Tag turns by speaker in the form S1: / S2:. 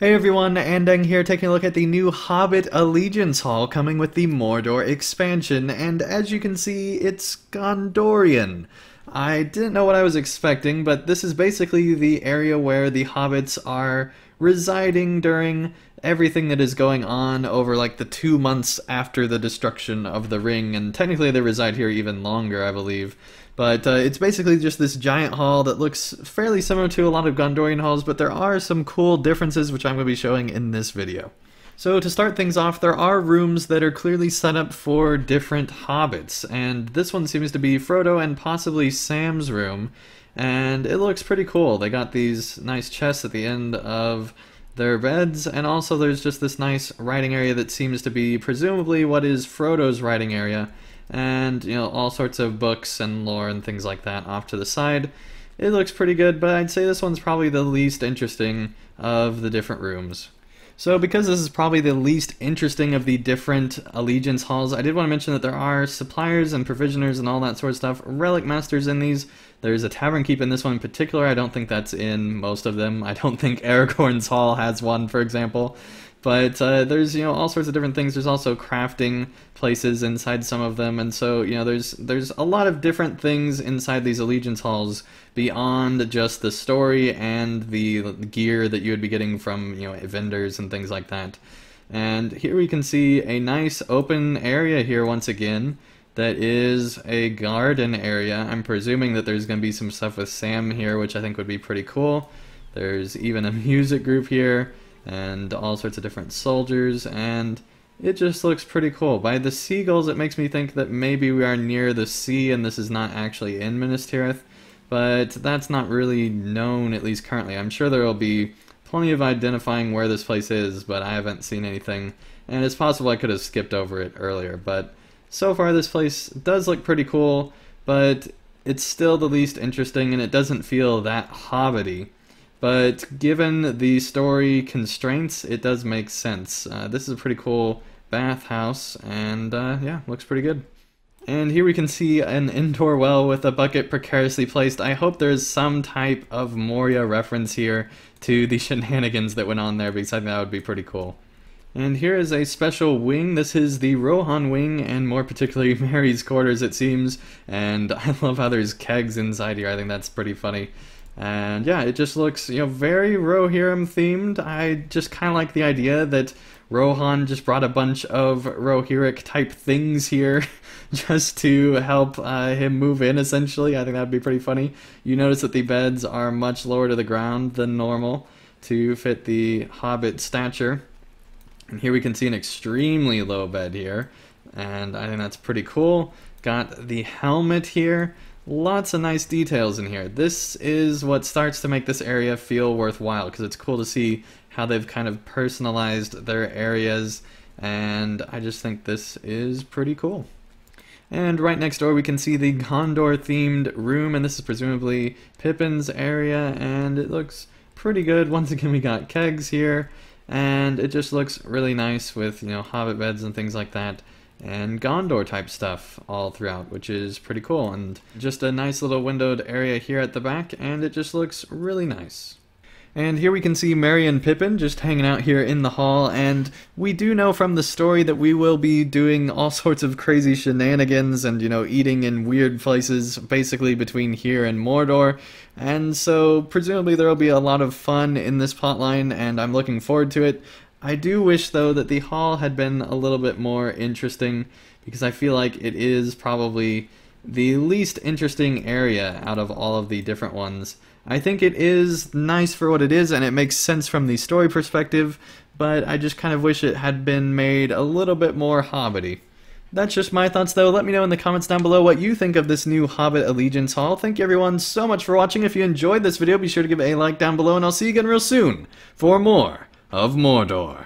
S1: Hey everyone, Andang here, taking a look at the new Hobbit Allegiance Hall coming with the Mordor expansion, and as you can see, it's Gondorian. I didn't know what I was expecting, but this is basically the area where the hobbits are residing during everything that is going on over like the 2 months after the destruction of the ring, and technically they reside here even longer, I believe. But it's basically just this giant hall that looks fairly similar to a lot of Gondorian halls, but there are some cool differences which I'm going to be showing in this video. So to start things off, there are rooms that are clearly set up for different hobbits, and this one seems to be Frodo and possibly Sam's room, and it looks pretty cool. They got these nice chests at the end of their beds, and also there's just this nice writing area that seems to be presumably what is Frodo's writing area, and you know, all sorts of books and lore and things like that off to the side. It looks pretty good, but I'd say this one's probably the least interesting of the different rooms. So because this is probably the least interesting of the different Allegiance halls, I did want to mention that there are suppliers and provisioners and all that sort of stuff, relic masters in these. There's a tavern keep in this one in particular. I don't think that's in most of them. I don't think Aragorn's hall has one, for example. But there's, you know, all sorts of different things. There's also crafting places inside some of them, and so, you know, there's a lot of different things inside these Allegiance halls beyond just the story and the gear that you would be getting from, you know, vendors and things like that. And here we can see a nice open area here once again that is a garden area. I'm presuming that there's going to be some stuff with Sam here, which I think would be pretty cool. There's even a music group here, and all sorts of different soldiers, and it just looks pretty cool. By the seagulls, it makes me think that maybe we are near the sea and this is not actually in Minas Tirith, but that's not really known, at least currently. I'm sure there will be plenty of identifying where this place is, but I haven't seen anything, and it's possible I could have skipped over it earlier. But so far this place does look pretty cool, but it's still the least interesting, and it doesn't feel that hobbity. But given the story constraints, it does make sense. This is a pretty cool bathhouse, and yeah, looks pretty good. And here we can see an indoor well with a bucket precariously placed. I hope there's some type of Moria reference here to the shenanigans that went on there, because I think that would be pretty cool. And here is a special wing. This is the Rohan wing, and more particularly Merry's quarters, it seems. And I love how there's kegs inside here. I think that's pretty funny. And yeah, it just looks, you know, very Rohirrim themed. I just kind of like the idea that Rohan just brought a bunch of Rohirric type things here just to help him move in, essentially. I think that'd be pretty funny. You notice that the beds are much lower to the ground than normal to fit the hobbit stature. And here we can see an extremely low bed here, and I think that's pretty cool. Got the helmet here. Lots of nice details in here. This is what starts to make this area feel worthwhile, because it's cool to see how they've kind of personalized their areas, and I just think this is pretty cool. And right next door we can see the Gondor themed room, and this is presumably Pippin's area, and it looks pretty good. Once again, we got kegs here, and it just looks really nice with, you know, hobbit beds and things like that, and Gondor type stuff all throughout, which is pretty cool. And just a nice little windowed area here at the back, and it just looks really nice. And here we can see Merry and Pippin just hanging out here in the hall, and we do know from the story that we will be doing all sorts of crazy shenanigans and, you know, eating in weird places basically between here and Mordor, and so presumably there will be a lot of fun in this plotline, and I'm looking forward to it. I do wish, though, that the hall had been a little bit more interesting, because I feel like it is probably the least interesting area out of all of the different ones. I think it is nice for what it is, and it makes sense from the story perspective, but I just kind of wish it had been made a little bit more hobbity. That's just my thoughts, though. Let me know in the comments down below what you think of this new Hobbit Allegiance Hall. Thank you everyone so much for watching. If you enjoyed this video, be sure to give it a like down below, and I'll see you again real soon for more of Mordor.